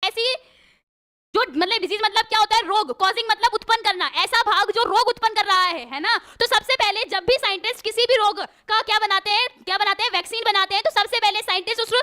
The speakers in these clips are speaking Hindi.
ऐसी जो मतलब डिजीज मतलब क्या होता है, रोग, कॉजिंग मतलब उत्पन्न करना, ऐसा भाग जो रोग उत्पन्न कर रहा है ना। तो सबसे पहले जब भी साइंटिस्ट किसी भी रोग का क्या बनाते हैं, वैक्सीन बनाते हैं, तो सबसे पहले साइंटिस्ट उस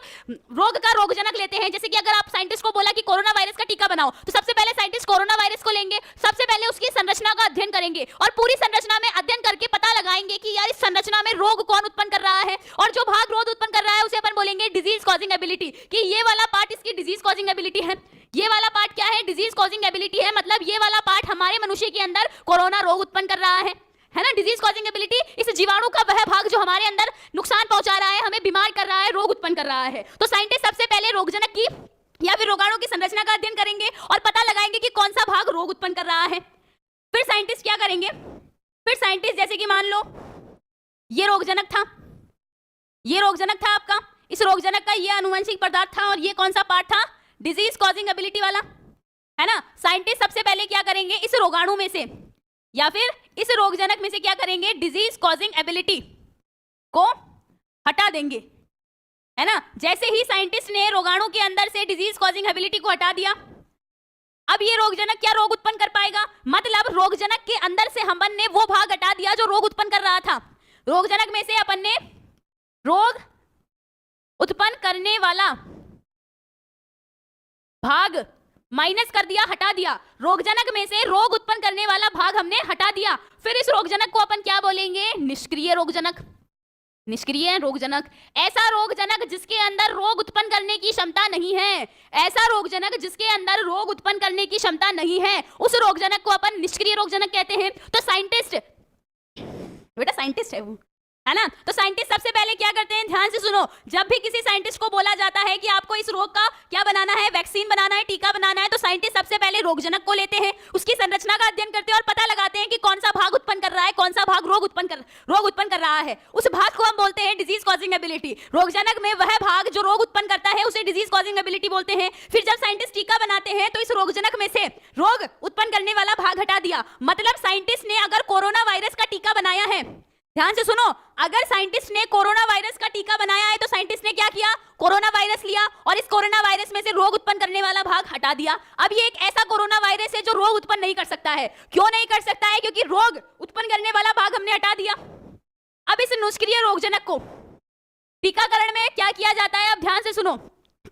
रोग का रोगजनक लेते हैं। जैसे कि अगर आप साइंटिस्ट को बोला कि कोरोना वायरस का टीका बनाओ, तो सबसे पहले साइंटिस्ट कोरोना वायरस को लेंगे, सबसे पहले उसकी संरचना का अध्ययन करेंगे और पूरी संरचना में अध्ययन करके पता लगाएंगे कि यार इस संरचना में रोग कौन उत्पन्न कर रहा है, और जो भाग रोग उत्पन्न कर रहा है उसे अपन बोलेंगे डिजीज कॉजिंग एबिलिटी, कि ये वाला पार्ट इसकी डिजीज कॉजिंग एबिलिटी है, ये वाला पार्ट क्या है, डिजीज कॉजिंग एबिलिटी है, मतलब ये वाला पार्ट हमारे मनुष्य के अंदर कोरोना रोग उत्पन्न कर रहा है ना। डिजीज कॉजिंग एबिलिटी इस जीवाणु का वह भाग जो हमारे अंदर नुकसान पहुंचा रहा है, हमें बीमार कर रहा है, रोग उत्पन्न कर रहा है। तो साइंटिस्ट सबसे पहले रोगजनक की या फिर रोगाणु की संरचना का अध्ययन करेंगे और पता लगाएंगे कि कौन सा भाग रोग उत्पन्न कर रहा है। फिर साइंटिस्ट क्या करेंगे, फिर साइंटिस्ट जैसे कि मान लो ये रोगजनक था, ये रोगजनक था आपका, इस रोगजनक का ये आनुवंशिक पदार्थ था और ये कौन सा पार्ट था, डिजीज कॉजिंग एबिलिटी वाला, है ना। साइंटिस्ट सबसे पहले क्या करेंगे, इस रोगाणु में से या फिर इस रोगजनक में से क्या करेंगे, डिजीज कॉजिंग एबिलिटी को हटा देंगे, है ना। जैसे ही साइंटिस्ट ने रोगाणु के अंदर से डिजीज कॉजिंग एबिलिटी को हटा दिया, अब ये रोगजनक क्या रोग उत्पन्न कर पाएगा, मतलब रोगजनक के अंदर से हमने ने वो भाग हटा दिया जो रोग उत्पन्न कर रहा था। रोगजनक में से अपन ने रोग उत्पन्न करने वाला भाग माइनस कर दिया, हटा दिया। रोगजनक में से रोग उत्पन्न करने वाला भाग हमने हटा दिया। फिर इस रोगजनक को अपन क्या बोलेंगे, निष्क्रिय रोगजनक। निष्क्रिय रोगजनक, ऐसा रोगजनक जिसके अंदर रोग उत्पन्न करने की क्षमता नहीं है, ऐसा रोगजनक जिसके अंदर रोग उत्पन्न करने की क्षमता नहीं है, उस रोगजनक को अपन निष्क्रिय रोगजनक कहते हैं। तो साइंटिस्ट, बेटा साइंटिस्ट है वो, है ना। तो साइंटिस्ट सबसे पहले क्या करते हैं, ध्यान से सुनो, जब भी किसी साइंटिस्ट को बोला जाता है कि आपको इस रोग का क्या बनाना है, वैक्सीन बनाना है, टीका बनाना है, तो साइंटिस्ट सबसे पहले रोगजनक को लेते हैं, उसकी संरचना का अध्ययन करते हैं और पता लगाते हैं कि कौन सा भाग उत्पन्न कर रहा है, कौन सा भाग रोग उत्पन्न कर रहा है। उस भाग को हम बोलते हैं डिजीज कॉजिंग एबिलिटी। रोगजनक में वह भाग जो रोग उत्पन्न करता है उसे डिजीज कॉजिंग एबिलिटी बोलते हैं। फिर जब साइंटिस्ट टीका बनाते हैं तो इस रोगजनक में से रोग उत्पन्न करने वाला भाग हटा दिया, मतलब साइंटिस्ट ने अगर कोरोना वायरस का टीका बनाया है, ध्यान से सुनो, अगर साइंटिस्ट ने कोरोना वायरस का टीका बनाया है तो साइंटिस्ट ने क्या किया, कोरोना वायरस लिया और इस कोरोना वायरस में से रोग उत्पन्न करने वाला भाग हटा दिया। अब ये एक ऐसा कोरोना वायरस है जो रोग उत्पन्न नहीं कर सकता है। क्यों नहीं कर सकता है, क्योंकि रोग उत्पन्न करने वाला भाग हमने हटा दिया। अब इस निष्क्रिय रोगजनक को टीकाकरण में क्या किया जाता है, अब ध्यान से सुनो,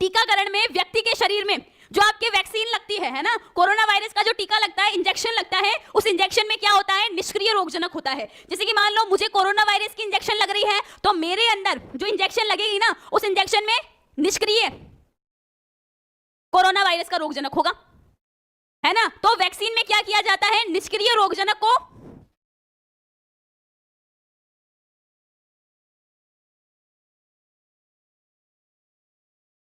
टीकाकरण में व्यक्ति के शरीर में जो आपके वैक्सीन लगती है ना, कोरोना वायरस का जो टीका लगता है, इंजेक्शन लगता है, उस इंजेक्शन में क्या होता है, निष्क्रिय रोगजनक होता है। जैसे कि मान लो मुझे कोरोना वायरस की इंजेक्शन लग रही है, तो मेरे अंदर जो इंजेक्शन लगेगी ना, उस इंजेक्शन में निष्क्रिय कोरोना वायरस का रोगजनक होगा, है ना। तो वैक्सीन में क्या किया जाता है, निष्क्रिय रोगजनक को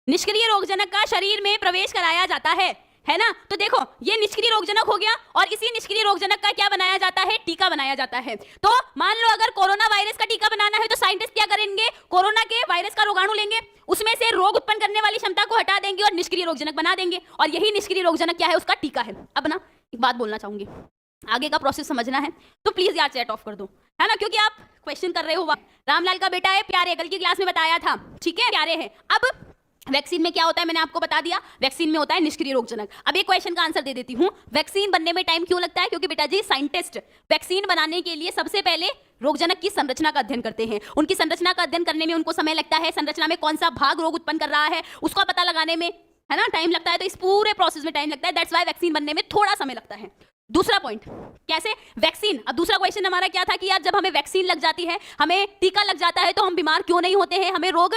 निष्क्रिय रोगजनक का शरीर में प्रवेश कराया जाता है ना। तो देखो ये निष्क्रिय रोगजनक हो गया और इसी निष्क्रिय रोगजनक का क्या बनाया जाता है, टीका बनाया जाता है। तो मान लो अगर कोरोना वायरस का टीका बनाना है तो साइंटिस्ट क्या करेंगे, कोरोना के वायरस का रोगाणु लेंगे, उसमें से रोग उत्पन्न करने वाली क्षमता को हटा देंगे और निष्क्रिय रोगजनक बना देंगे, और यही निष्क्रिय रोगजनक क्या है, उसका टीका है। अब ना एक बात बोलना चाहूंगी, आगे का प्रोसेस समझना है तो प्लीज यार चैट ऑफ कर दो, है ना, क्योंकि आप क्वेश्चन कर रहे हो। रामलाल का बेटा है प्यारे, कल की क्लास में बताया था, ठीक है, प्यारे है। अब वैक्सीन में क्या होता है मैंने आपको बता दिया, वैक्सीन में होता है निष्क्रिय रोगजनक। अब एक क्वेश्चन का आंसर दे देती हूं, वैक्सीन बनने में टाइम क्यों लगता है, क्योंकि बेटा जी साइंटिस्ट वैक्सीन बनाने के लिए सबसे पहले रोगजनक की संरचना का अध्ययन करते हैं। उनकी संरचना का अध्ययन करने में उनको समय लगता है, संरचना में कौन सा भाग रोग उत्पन्न कर रहा है उसका पता लगाने में, है ना, टाइम लगता है। तो इस पूरे प्रोसेस में टाइम लगता है, दैट्स व्हाई वैक्सीन बनने में थोड़ा समय लगता है। दूसरा पॉइंट, कैसे वैक्सीन, अब दूसरा क्वेश्चन हमारा क्या था कि यार जब हमें वैक्सीन लग जाती है, हमें टीका लग जाता है, तो हम बीमार क्यों नहीं होते हैं, हमें रोग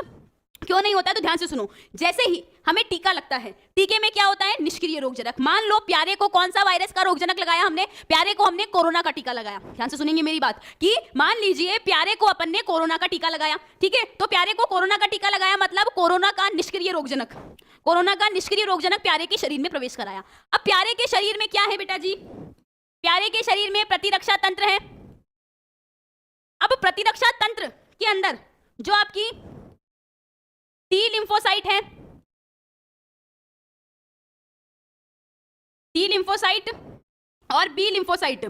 क्यों नहीं होता है। तो ध्यान से सुनो, जैसे ही हमें टीका लगता है, टीके में क्या होता है, निष्क्रिय रोगजनक। मान लो प्यारे को कौन सा वायरस का रोगजनक लगाया हमने, प्यारे को हमने कोरोना का टीका लगाया। ध्यान से सुनेंगे मेरी बात कि मान लीजिए प्यारे को अपन ने कोरोना का टीका लगाया, ठीक है, तो प्यारे को कोरोना का टीका लगाया मतलब कोरोना का निष्क्रिय रोगजनक, कोरोना का निष्क्रिय रोगजनक प्यारे के शरीर में प्रवेश कराया। अब प्यारे के शरीर में क्या है बेटा जी, प्यारे के शरीर में प्रतिरक्षा तंत्र है। अब प्रतिरक्षा तंत्र के अंदर जो आपकी टी लिम्फोसाइट है, टी लिम्फोसाइट और बी लिम्फोसाइट,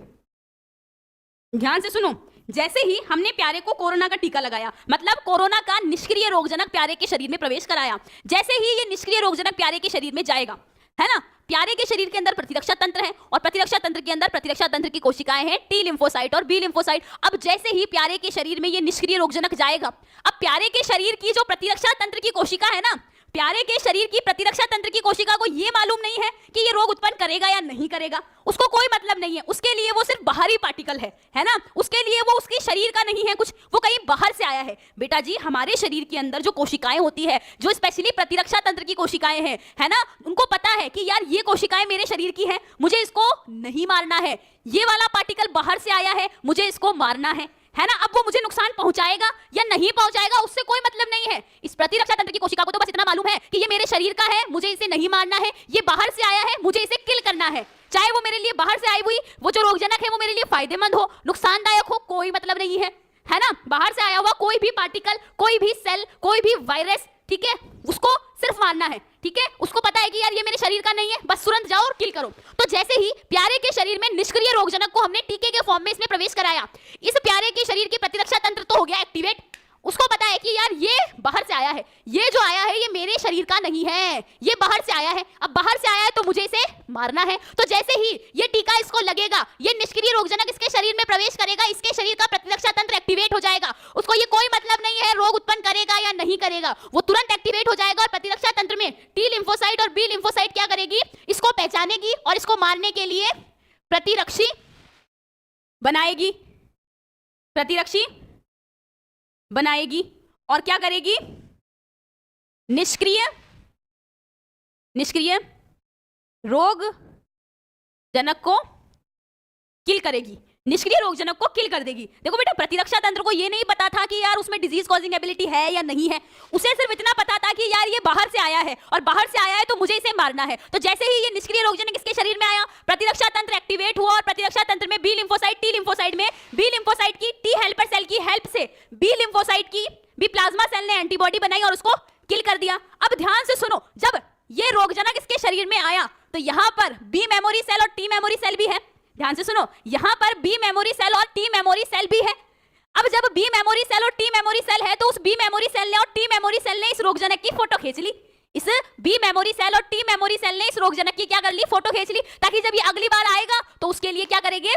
ध्यान से सुनो, जैसे ही हमने प्यारे को कोरोना का टीका लगाया मतलब कोरोना का निष्क्रिय रोगजनक प्यारे के शरीर में प्रवेश कराया, जैसे ही ये निष्क्रिय रोगजनक प्यारे के शरीर में जाएगा, है ना। प्यारे के शरीर के अंदर प्रतिरक्षा तंत्र है और प्रतिरक्षा तंत्र के अंदर प्रतिरक्षा तंत्र की कोशिकाएं हैं टी लिम्फोसाइट और बी लिम्फोसाइट। अब जैसे ही प्यारे के शरीर में ये निष्क्रिय रोगजनक जाएगा, अब प्यारे के शरीर की जो प्रतिरक्षा तंत्र की कोशिका है ना, प्यारे के शरीर की प्रतिरक्षा तंत्र की कोशिका को ये मालूम नहीं है कि ये रोग उत्पन्न करेगा या नहीं करेगा, उसको कोई मतलब नहीं है। उसके लिए वो सिर्फ बाहरी पार्टिकल है ना, उसके लिए वो उसके शरीर का नहीं है कुछ, वो कहीं बाहर से आया है। बेटा जी, हमारे शरीर के अंदर जो कोशिकाएं होती है, जो स्पेशली प्रतिरक्षा तंत्र की कोशिकाएं हैं, है ना, उनको पता है कि यार ये कोशिकाएं मेरे शरीर की है, मुझे इसको नहीं मारना है, ये वाला पार्टिकल बाहर से आया है, मुझे इसको मारना है ना। अब वो मुझे नुकसान पहुंचाएगा या नहीं पहुंचाएगा उससे कोई मतलब नहीं है। इस प्रतिरक्षा तंत्र की कोशिका को तो बस इतना मालूम है कि ये मेरे शरीर का है, मुझे इसे नहीं मारना है, ये बाहर से आया है, मुझे इसे किल करना है। चाहे वो मेरे लिए बाहर से आई हुई वो जो रोगजनक है वो मेरे लिए फायदेमंद हो, नुकसानदायक हो, कोई मतलब नहीं है ना। बाहर से आया हुआ कोई भी पार्टिकल, कोई भी सेल, कोई भी वायरस, ठीक है, उसको सिर्फ मारना है, ठीक है। उसको पता है कि यार ये मेरे शरीर का नहीं है, बस तुरंत जाओ और किल करो। तो जैसे ही प्यारे के शरीर में निष्क्रिय रोगजनक को हमने टीके के फॉर्म में इसमें प्रवेश कराया, इस प्यारे के शरीर की प्रतिरक्षा तंत्र तो हो गया एक्टिवेट। उसको पता है कि यार ये बाहर से आया है, ये जो आया है ये मेरे शरीर का नहीं है, ये बाहर से आया है। अब बाहर से आया है तो मुझे इसे मारना है। तो जैसे ही ये टीका इसको लगेगा, ये निष्क्रिय रोगजनक इसके शरीर में प्रवेश करेगा, इसके शरीर का प्रतिरक्षा तंत्र एक्टिवेट हो जाएगा। उसको ये कोई मतलब नहीं है रोग उत्पन्न करेगा या नहीं करेगा, वो तुरंत एक्टिवेट हो जाएगा। और प्रतिरक्षा तंत्र में टी लिम्फोसाइट और बी लिम्फोसाइट क्या करेगी, इसको पहचानेगी और इसको मारने के लिए प्रतिरक्षी बनाएगी, प्रतिरक्षी बनाएगी। और क्या करेगी, निष्क्रिय रोग जनक को किल करेगी, निष्क्रिय रोगजनक को किल कर देगी। देखो बेटा, प्रतिरक्षा तंत्र को ये नहीं पता था कि यार उसमें डिजीज कॉजिंग एबिलिटी है या नहीं है, उसे सिर्फ इतना पता था कि यार ये बाहर से आया है और बाहर से आया है तो मुझे इसे मारना है। तो जैसे ही ये निष्क्रिय रोगजनक इसके शरीर में आया, प्रतिरक्षा तंत्र एक्टिवेट हुआ और प्रतिरक्षा तंत्र में बी लिम्फोसाइट, टी लिम्फोसाइट में बी लिम्फोसाइट की टी हेल्पर सेल की हेल्प से बी लिम्फोसाइट की बी प्लाज्मा सेल ने एंटीबॉडी बनाई और उसको किल कर दिया। अब ध्यान से सुनो, जब ये रोगजनक इसके शरीर में आया तो यहां पर बी मेमोरी सेल और टी मेमोरी सेल भी है। ध्यान से सुनो, यहां पर बी मेमोरी सेल और टी मेमोरी सेल भी है। अब जब बी मेमोरी सेल और टी मेमोरी सेल है तो उस बी मेमोरी सेल ने और टी मेमोरी सेल ने इस रोगजनक की फोटो खींच ली। इस बी मेमोरी सेल और टी मेमोरी सेल ने इस रोगजनक की क्या कर ली, फोटो खींच ली, ताकि जब ये अगली बार आएगा तो उसके लिए क्या करेंगे,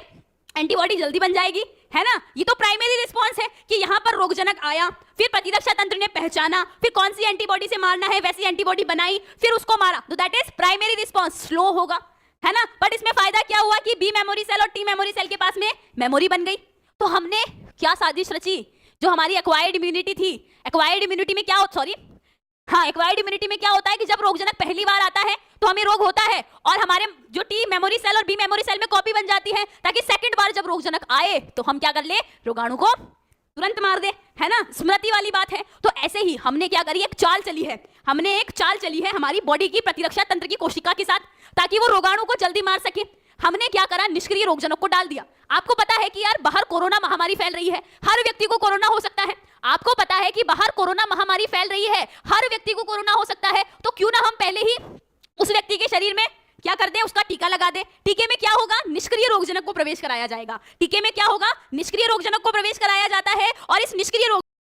एंटीबॉडी जल्दी बन जाएगी, है ना। ये तो प्राइमरी रिस्पॉन्स है कि यहां पर रोगजनक आया, फिर प्रतिरक्षा तंत्र ने पहचाना, फिर कौन सी एंटीबॉडी से मारना है वैसी एंटीबॉडी बनाई, फिर उसको मारा। तो that is primary response, slow होगा, है ना। बट इसमें फायदा क्या हुआ कि बी मेमोरी सेल और टी मेमोरी सेल के पास में मेमोरी बन गई। तो हमने क्या साजिश रची, जो हमारी एक्वायर्ड इम्यूनिटी थी, एक्वायर्ड इम्यूनिटी में क्या होता, सॉरी हाँ, एक्वायर्ड इम्यूनिटी में क्या होता है कि जब रोगजनक पहली बार आता है तो हमें रोग होता है और हमारे जो टी मेमोरी सेल और बी मेमोरी सेल में कॉपी बन जाती है, ताकि सेकंड बार जब रोगजनक आए तो हम क्या कर ले, रोगाणु को तुरंत मार दे, है ना। स्मृति वाली बात है। तो ऐसे ही हमने क्या करी, एक चाल चली है, हमने एक चाल चली है हमारी बॉडी की प्रतिरक्षा तंत्र की कोशिका के साथ, ताकि वो रोगाणु को जल्दी मार सके। हमने क्या करा, निष्क्रिय रोगजनक को डाल दिया। आपको पता है कि यार बाहर कोरोना महामारी फैल रही है, हर व्यक्ति को कोरोना हो सकता है। आपको पता है कि बाहर कोरोना महामारी फैल रही है, हर व्यक्ति को कोरोना हो सकता है। तो क्यों ना हम पहले ही उस व्यक्ति के शरीर में क्या कर दें, उसका टीका लगा दें। टीके में क्या होगा, निष्क्रिय रोगजनक को प्रवेश कराया जाएगा। टीके में क्या होगा, निष्क्रिय रोगजनक को प्रवेश कराया जाता है और इस निष्क्रिय रोग